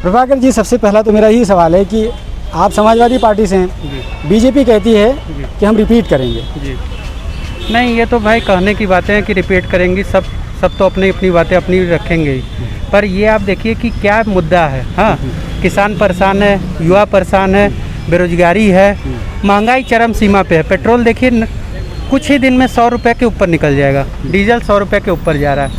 प्रभाकर जी, सबसे पहला तो मेरा यही सवाल है कि आप समाजवादी पार्टी से हैं, बीजेपी कहती है कि हम रिपीट करेंगे। जी नहीं, ये तो भाई कहने की बातें हैं कि रिपीट करेंगी, सब तो अपनी अपनी बातें अपनी रखेंगे ही, पर ये आप देखिए कि क्या मुद्दा है। हाँ, किसान परेशान है, युवा परेशान है, बेरोजगारी है, महंगाई चरम सीमा पे है। पेट्रोल देखिए कुछ ही दिन में 100 रुपये के ऊपर निकल जाएगा, डीजल 100 रुपये के ऊपर जा रहा है,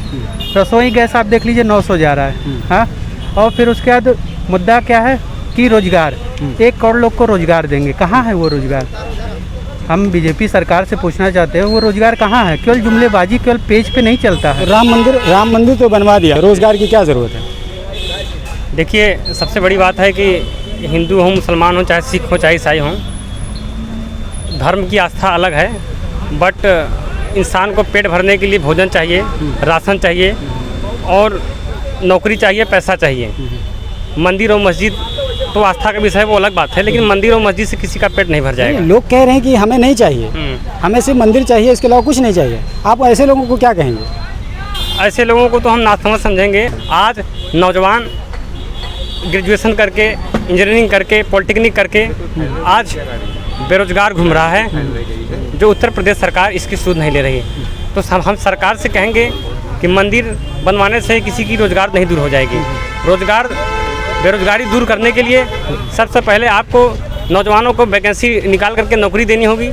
रसोई गैस आप देख लीजिए 900 जा रहा है। हाँ, और फिर उसके बाद मुद्दा क्या है कि रोजगार, 1 करोड़ लोग को रोजगार देंगे, कहाँ है वो रोजगार? हम बीजेपी सरकार से पूछना चाहते हैं वो रोजगार कहाँ है? केवल जुमलेबाजी केवल पेज पे नहीं चलता है। राम मंदिर तो बनवा दिया, रोजगार की क्या ज़रूरत है? देखिए, सबसे बड़ी बात है कि हिंदू हो, मुसलमान हो, चाहे सिख हो, चाहे ईसाई हो, धर्म की आस्था अलग है, बट इंसान को पेट भरने के लिए भोजन चाहिए, राशन चाहिए और नौकरी चाहिए, पैसा चाहिए। मंदिर और मस्जिद तो आस्था का विषय है, वो अलग बात है, लेकिन मंदिर और मस्जिद से किसी का पेट नहीं भर जाएगा। लोग कह रहे हैं कि हमें नहीं चाहिए, हमें सिर्फ मंदिर चाहिए, इसके अलावा कुछ नहीं चाहिए। आप ऐसे लोगों को क्या कहेंगे? ऐसे लोगों को तो हम नासमझ समझेंगे। आज नौजवान ग्रेजुएशन करके, इंजीनियरिंग करके, पॉलिटेक्निक करके आज बेरोजगार घूम रहा है, जो उत्तर प्रदेश सरकार इसकी सूद नहीं ले रही है। तो हम सरकार से कहेंगे कि मंदिर बनवाने से किसी की रोज़गार नहीं दूर हो जाएगी। बेरोजगारी दूर करने के लिए सबसे पहले आपको नौजवानों को वैकेंसी निकाल करके नौकरी देनी होगी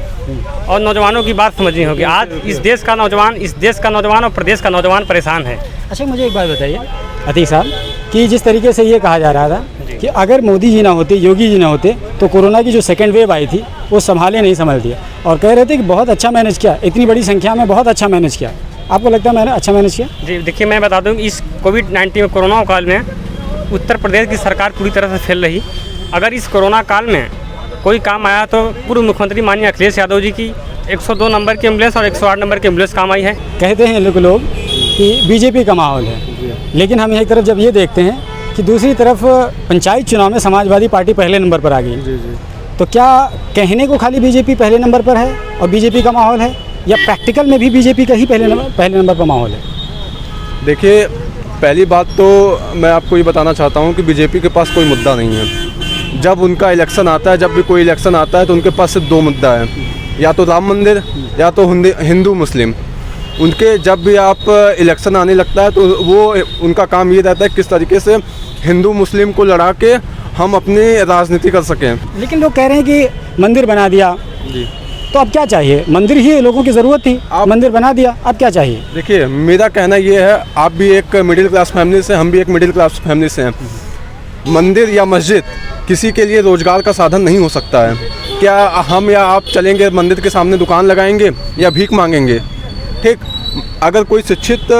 और नौजवानों की बात समझनी होगी। आज इस देश का नौजवान और प्रदेश का नौजवान परेशान है। अच्छा, मुझे एक बात बताइए अतीक साहब, कि जिस तरीके से ये कहा जा रहा था कि अगर मोदी जी ना होते, योगी जी ना होते, तो कोरोना की जो सेकेंड वेव आई थी वो संभाल दिया, और कह रहे थे कि बहुत अच्छा मैनेज किया, इतनी बड़ी संख्या में बहुत अच्छा मैनेज किया। आपको लगता है मैंने अच्छा मैनेज किया? जी देखिए, मैं बता दूं, इस कोविड-19 कोरोना काल में उत्तर प्रदेश की सरकार पूरी तरह से फेल रही। अगर इस कोरोना काल में कोई काम आया तो पूर्व मुख्यमंत्री माननीय अखिलेश यादव जी की 102 नंबर की एम्बुलेंस और 108 नंबर की एम्बुलेंस काम आई है। कहते हैं लोग कि बीजेपी का माहौल है, लेकिन हम एक तरफ जब ये देखते हैं कि दूसरी तरफ पंचायत चुनाव में समाजवादी पार्टी पहले नंबर पर आ गई, तो क्या कहने को खाली बीजेपी पहले नंबर पर है और बीजेपी का माहौल है, या प्रैक्टिकल में भी बीजेपी का ही पहले नंबर पर माहौल है? देखिए, पहली बात तो मैं आपको ये बताना चाहता हूँ कि बीजेपी के पास कोई मुद्दा नहीं है। जब उनका इलेक्शन आता है, जब भी कोई इलेक्शन आता है, तो उनके पास सिर्फ 2 मुद्दा है, या तो राम मंदिर या तो हिंदू मुस्लिम। उनके जब भी आप इलेक्शन आने लगता है तो वो उनका काम ये रहता है किस तरीके से हिंदू मुस्लिम को लड़ा के हम अपनी राजनीति कर सकें। लेकिन लोग कह रहे हैं कि मंदिर बना दिया जी, तो अब क्या चाहिए? मंदिर ही लोगों की ज़रूरत थी, आप मंदिर बना दिया, अब क्या चाहिए? देखिए, मेरा कहना ये है, आप भी एक मिडिल क्लास फैमिली से, हम भी एक मिडिल क्लास फैमिली से हैं। मंदिर या मस्जिद किसी के लिए रोजगार का साधन नहीं हो सकता है। क्या हम या आप चलेंगे मंदिर के सामने दुकान लगाएंगे या भीख मांगेंगे? ठीक, अगर कोई शिक्षित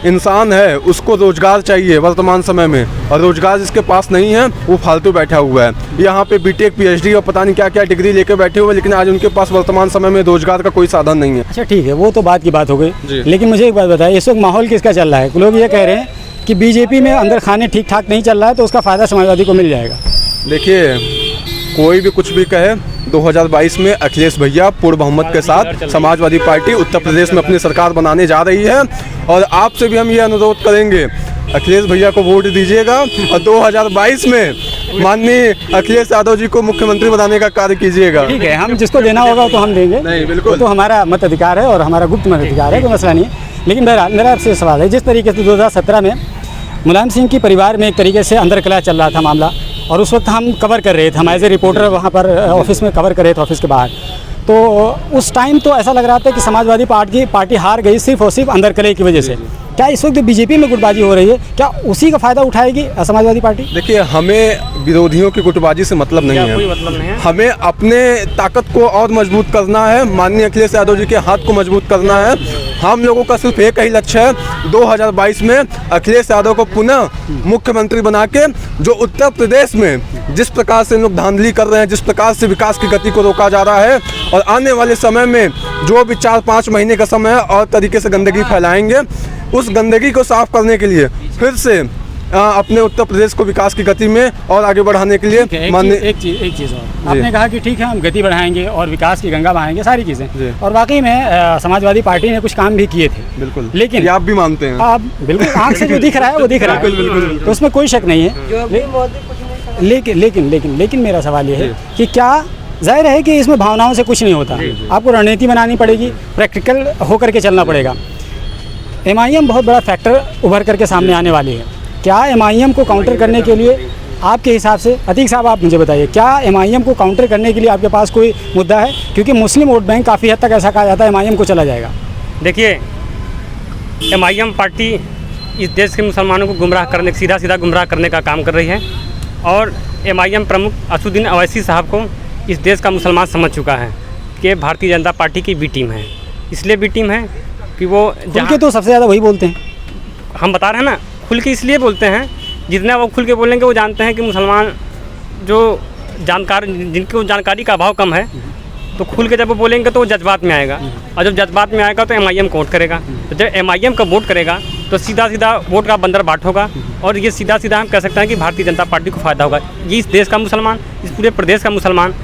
इंसान है, उसको रोजगार चाहिए वर्तमान समय में, और रोजगार जिसके पास नहीं है वो फालतू बैठा हुआ है, यहाँ पे बीटेक पीएचडी और पता नहीं क्या क्या डिग्री लेके बैठे हुए, लेकिन आज उनके पास वर्तमान समय में रोजगार का कोई साधन नहीं है। अच्छा ठीक है, वो तो बात की बात हो गई, लेकिन मुझे एक बात बताइए, इस वक्त माहौल किसका चल रहा है? लोग ये कह रहे हैं कि बीजेपी में अंदर खाने ठीक ठाक नहीं चल रहा है, तो उसका फ़ायदा समाजवादी को मिल जाएगा। देखिए, कोई भी कुछ भी कहे, 2022 में अखिलेश भैया पूर्ण बहुमत के साथ समाजवादी पार्टी उत्तर प्रदेश में अपनी सरकार बनाने जा रही है, और आपसे भी हम ये अनुरोध करेंगे, अखिलेश भैया को वोट दीजिएगा और 2022 में माननीय अखिलेश यादव जी को मुख्यमंत्री बनाने का कार्य कीजिएगा। ठीक है, हम जिसको देना होगा तो हम देंगे। नहीं, बिल्कुल, तो हमारा मत अधिकार है और हमारा गुप्त मत अधिकार है, कोई मसला नहीं है। लेकिन बहरहाल मेरा आपसे सवाल है, जिस तरीके से 2017 में मुलायम सिंह की परिवार में एक तरीके से अंदर कला चल रहा था मामला, और उस वक्त हम कवर कर रहे थे, हम एज ए रिपोर्टर वहाँ पर ऑफिस में कवर कर रहे थे, ऑफिस के बाहर, तो उस टाइम तो ऐसा लग रहा था कि समाजवादी पार्टी हार गई सिर्फ और सिर्फ अंदर कले की वजह से। क्या इस वक्त बीजेपी में गुटबाजी हो रही है, क्या उसी का फ़ायदा उठाएगी समाजवादी पार्टी? देखिए, हमें विरोधियों की गुटबाजी से मतलब नहीं है, कोई मतलब नहीं है। हमें अपने ताकत को और मजबूत करना है, माननीय अखिलेश यादव जी के हाथ को मजबूत करना है। हम लोगों का सिर्फ एक ही लक्ष्य है, 2022 में अखिलेश यादव को पुनः मुख्यमंत्री बना के, जो उत्तर प्रदेश में जिस प्रकार से लोग धांधली कर रहे हैं, जिस प्रकार से विकास की गति को रोका जा रहा है, और आने वाले समय में जो भी 4-5 महीने का समय है और तरीके से गंदगी फैलाएंगे, उस गंदगी को साफ करने के लिए फिर से अपने उत्तर प्रदेश को विकास की गति में और आगे बढ़ाने के लिए एक चीज़ और आपने कहा कि ठीक है हम गति बढ़ाएंगे और विकास की गंगा बहाएंगे सारी जी। चीज़ें, और वाकई में समाजवादी पार्टी ने कुछ काम भी किए थे। बिल्कुल, लेकिन ये आप भी मानते हैं? आप बिल्कुल आँख से जो दिख रहा है वो दिख रहा है, तो उसमें कोई शक नहीं है। लेकिन मेरा सवाल ये है कि क्या जाहिर है कि इसमें भावनाओं से कुछ नहीं होता, आपको रणनीति बनानी पड़ेगी, प्रैक्टिकल होकर के चलना पड़ेगा। MIM बहुत बड़ा फैक्टर उभर करके सामने आने वाली है। क्या MIM को काउंटर करने के लिए आपके हिसाब से, अतीक साहब आप मुझे बताइए, क्या MIM को काउंटर करने के लिए आपके पास कोई मुद्दा है? क्योंकि मुस्लिम वोट बैंक काफ़ी हद तक ऐसा कहा जाता है MIM को चला जाएगा। देखिए, MIM पार्टी इस देश के मुसलमानों को गुमराह करने, सीधा गुमराह करने का काम कर रही है, और MIM प्रमुख असदुद्दीन अवैसी साहब को इस देश का मुसलमान समझ चुका है कि भारतीय जनता पार्टी की बी टीम है। इसलिए बी टीम है कि वो खुल के तो सबसे ज़्यादा वही बोलते हैं। हम बता रहे हैं ना, खुल के इसलिए बोलते हैं, जितना वो खुल के बोलेंगे वो जानते हैं कि मुसलमान जो जिनको जानकारी का अभाव कम है, तो खुल के जब वो बोलेंगे तो वो जज्बात में आएगा, और जब जज्बात में आएगा तो MIM को वोट करेगा। तो जब MIM का वोट करेगा तो सीधा वोट का बंदर बाट होगा, और ये सीधा हम कह सकते हैं कि भारतीय जनता पार्टी को फ़ायदा होगा। ये इस देश का मुसलमान, इस पूरे प्रदेश का मुसलमान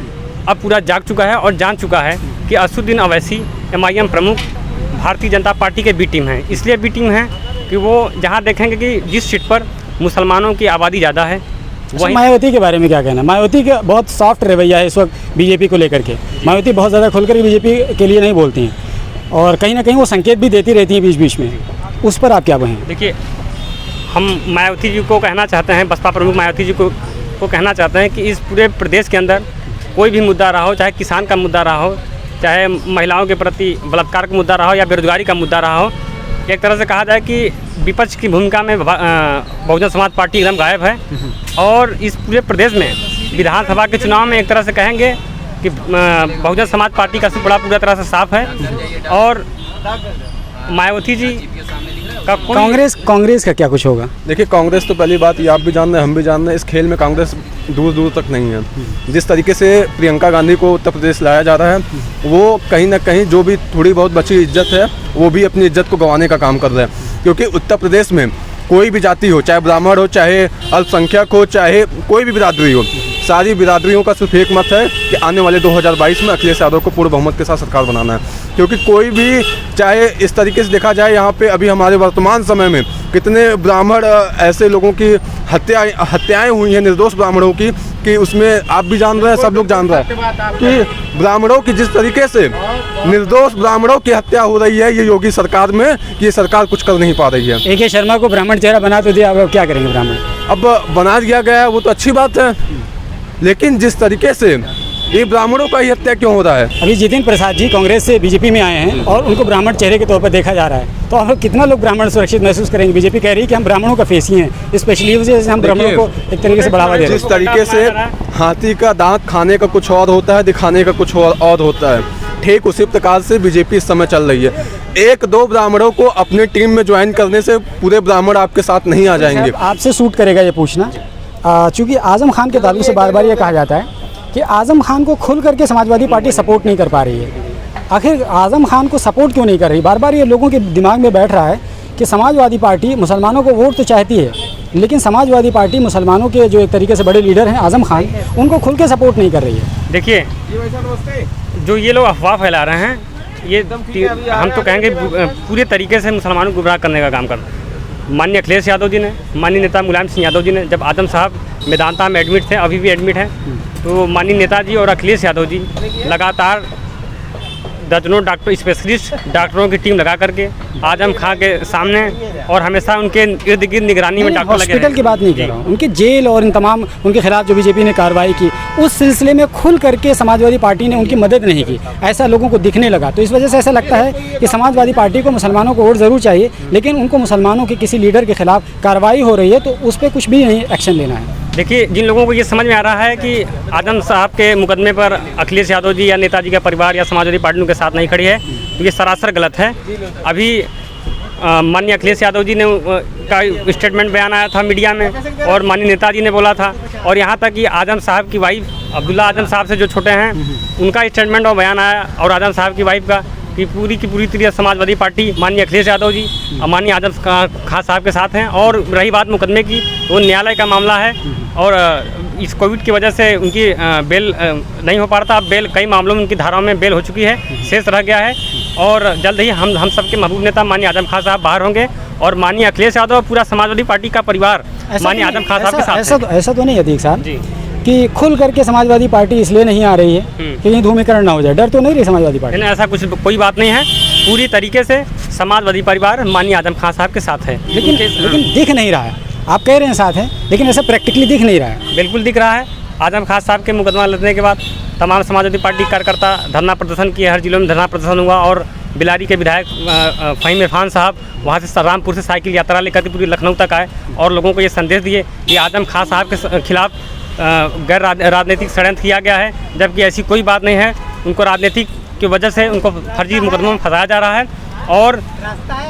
अब पूरा जाग चुका है और जान चुका है कि असदुद्दीन अवैसी MIM प्रमुख भारतीय जनता पार्टी के बी टीम है। इसलिए बी टीम है कि वो जहाँ देखेंगे कि जिस सीट पर मुसलमानों की आबादी ज़्यादा है वही। मायावती के बारे में क्या कहना है? मायावती का बहुत सॉफ्ट रवैया है इस वक्त बीजेपी को लेकर के। मायावती बहुत ज़्यादा खुलकर बीजेपी के लिए नहीं बोलती हैं, और कहीं ना कहीं वो संकेत भी देती रहती हैं बीच बीच में। उस पर आप क्या कहें? देखिए, हम मायावती जी को कहना चाहते हैं, बसपा प्रमुख मायावती जी को कहना चाहते हैं कि इस पूरे प्रदेश के अंदर कोई भी मुद्दा रहा हो, चाहे किसान का मुद्दा रहा हो, चाहे महिलाओं के प्रति बलात्कार का मुद्दा रहा हो, या बेरोजगारी का मुद्दा रहा हो, एक तरह से कहा जाए कि विपक्ष की भूमिका में बहुजन समाज पार्टी एकदम गायब है। और इस पूरे प्रदेश में विधानसभा के चुनाव में एक तरह से कहेंगे कि बहुजन समाज पार्टी का बड़ा पूरा तरह से साफ है, और मायावती जी का कांग्रेस का क्या कुछ होगा? देखिए, कांग्रेस तो पहली बात, ये आप भी जान रहे हैं, हम भी जान रहे हैं, इस खेल में कांग्रेस दूर दूर तक नहीं है। जिस तरीके से प्रियंका गांधी को उत्तर प्रदेश लाया जा रहा है, वो कहीं ना कहीं जो भी थोड़ी बहुत बची इज्जत है, वो भी अपनी इज्जत को गंवाने का काम कर रहा है। क्योंकि उत्तर प्रदेश में कोई भी जाति हो, चाहे ब्राह्मण हो, चाहे अल्पसंख्यक हो, चाहे कोई भी बिरादरी हो, सारी बिरादरियों का सिर्फ एक मत है कि आने वाले 2022 में अखिलेश यादव को पूर्ण बहुमत के साथ सरकार बनाना है। क्योंकि कोई भी, चाहे इस तरीके से देखा जाए, यहाँ पे अभी हमारे वर्तमान समय में कितने ब्राह्मण ऐसे लोगों की हत्याएं हुई हैं, निर्दोष ब्राह्मणों की, कि उसमें आप भी जान रहे हैं, सब लोग जान रहे हैं कि ब्राह्मणों की जिस तरीके से निर्दोष ब्राह्मणों की हत्या हो रही है ये योगी सरकार में, ये सरकार कुछ कर नहीं पा रही है। AK शर्मा को ब्राह्मण चेहरा बना तो दिया, अब क्या करेंगे ब्राह्मण? अब बना दिया गया है, वो तो अच्छी बात है, लेकिन जिस तरीके से ये ब्राह्मणों का ही हत्या क्यों हो रहा है? अभी जितिन प्रसाद जी कांग्रेस से बीजेपी में आए हैं और उनको ब्राह्मण चेहरे के तौर पर देखा जा रहा है, तो हम लोग कितना लोग ब्राह्मण सुरक्षित महसूस करेंगे? बीजेपी कह रही है कि हम ब्राह्मणों का फेस ही हैं, स्पेशली वजह से हम ब्राह्मणों को एक तरीके से बढ़ावा दे रहे हैं। जिस तरीके से हाथी का दांत खाने का कुछ और होता है, दिखाने का कुछ और होता है, ठीक उसी प्रकार से बीजेपी इस समय चल रही है। एक दो ब्राह्मणों को अपनी टीम में ज्वाइन करने से पूरे ब्राह्मण आपके साथ नहीं आ जाएंगे। आपसे सूट करेगा ये पूछना, चूँकि आजम खान के ताल्लुक से बार बार ये कहा जाता है कि आजम खान को खुल करके समाजवादी पार्टी सपोर्ट नहीं कर पा रही है। आखिर आजम खान को सपोर्ट क्यों नहीं कर रही? बार बार ये लोगों के दिमाग में बैठ रहा है कि समाजवादी पार्टी मुसलमानों को वोट तो चाहती है, लेकिन समाजवादी पार्टी मुसलमानों के जो एक तरीके से बड़े लीडर हैं आजम खान, उनको खुल के सपोर्ट नहीं कर रही है। देखिए, जो ये लोग अफवाह फैला रहे हैं, ये हम तो कहेंगे पूरे तरीके से मुसलमानों को गुमराह करने का काम कर रहे हैं। माननीय अखिलेश यादव जी ने, माननीय नेता मुलायम सिंह यादव जी ने, जब आजम साहब मेदांता में एडमिट थे, अभी भी एडमिट हैं, तो माननीय नेताजी और अखिलेश यादव जी लगातार दर्जनों डॉक्टर, स्पेशलिस्ट डॉक्टरों की टीम लगा करके आजम खां के सामने और हमेशा उनके इर्द गिर्द निगरानी में डॉक्टर लगे। हॉस्पिटल की बात नहीं कर रहा हूँ, उनके जेल और इन तमाम उनके खिलाफ जो बीजेपी ने कार्रवाई की, उस सिलसिले में खुल करके समाजवादी पार्टी ने उनकी मदद नहीं की, ऐसा लोगों को दिखने लगा। तो इस वजह से ऐसा लगता है कि समाजवादी पार्टी को मुसलमानों को वोट ज़रूर चाहिए, लेकिन उनको मुसलमानों के किसी लीडर के खिलाफ कार्रवाई हो रही है तो उस पर कुछ भी नहीं एक्शन लेना है। देखिए, जिन लोगों को ये समझ में आ रहा है कि आजम साहब के मुकदमे पर अखिलेश यादव जी या नेताजी का परिवार या समाजवादी पार्टी के साथ नहीं खड़ी है, तो ये सरासर गलत है। अभी माननीय अखिलेश यादव जी ने का स्टेटमेंट बयान आया था मीडिया में, और माननीय नेताजी ने बोला था, और यहाँ तक कि आजम साहब की वाइफ अब्दुल्ला आजम साहब से जो छोटे हैं, उनका स्टेटमेंट और बयान आया, और आजम साहब की वाइफ का, कि पूरी की पूरी तरह समाजवादी पार्टी माननीय अखिलेश यादव जी और माननीय आजम खान साहब के साथ हैं। और रही बात मुकदमे की, वो न्यायालय का मामला है और इस कोविड की वजह से उनकी बेल नहीं हो पा रहा था। अब बेल कई मामलों में उनकी धाराओं में बेल हो चुकी है, शेष रह गया है और जल्द ही हम सबके महबूब नेता माननीय आजम खान साहब बाहर होंगे और माननीय अखिलेश यादव और पूरा समाजवादी पार्टी का परिवार माननीय आजम खान साहब के साथ है। ऐसा तो नहीं अतीक साहब जी कि खुल करके समाजवादी पार्टी इसलिए नहीं आ रही है कि कहीं धूमीकरण ना हो जाए, डर तो नहीं रही समाजवादी पार्टी? नहीं, ऐसा कोई बात नहीं है। पूरी तरीके से समाजवादी परिवार माननीय आजम खान साहब के साथ है। लेकिन दिख नहीं रहा है। आप कह रहे हैं साथ हैं, लेकिन ऐसा प्रैक्टिकली दिख नहीं रहा है। बिल्कुल दिख रहा है। आजम खान साहब के मुकदमा लड़ने के बाद तमाम समाजवादी पार्टी कार्यकर्ता धरना प्रदर्शन किए, हर जिलों में धरना प्रदर्शन हुआ और बिलारी के विधायक फ़हीम इरफान साहब वहाँ से रामपुर से साइकिल यात्रा लेकर के पूरी लखनऊ तक आए और लोगों को ये संदेश दिए कि आजम खान साहब के खिलाफ गैर राजनीतिक षड्यंत्र किया गया है, जबकि ऐसी कोई बात नहीं है। उनको राजनीतिक की वजह से उनको फर्जी मुकदमों में फंसाया जा रहा है। और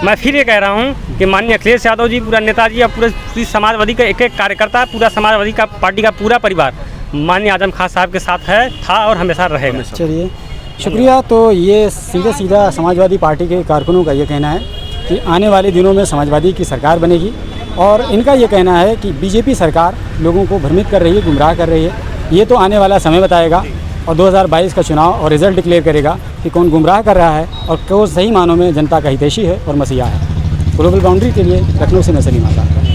मैं फिर ये कह रहा हूँ कि माननीय अखिलेश यादव जी, पूरा नेताजी और पूरे समाजवादी का एक एक कार्यकर्ता, पूरा समाजवादी का पार्टी का पूरा परिवार माननीय आजम खान साहब के साथ है, था और हमेशा रहेगा। चलिए, शुक्रिया। तो ये सीधा समाजवादी पार्टी के कारकुनों का ये कहना है कि आने वाले दिनों में समाजवादी की सरकार बनेगी और इनका ये कहना है कि बीजेपी सरकार लोगों को भ्रमित कर रही है, गुमराह कर रही है। ये तो आने वाला समय बताएगा और 2022 का चुनाव और रिजल्ट डिक्लेयर करेगा कि कौन गुमराह कर रहा है और कौन सही मानों में जनता का हितैषी है और मसीहा है। ग्लोबल बाउंड्री के लिए लखनऊ से मैं सलीम आज़ाद।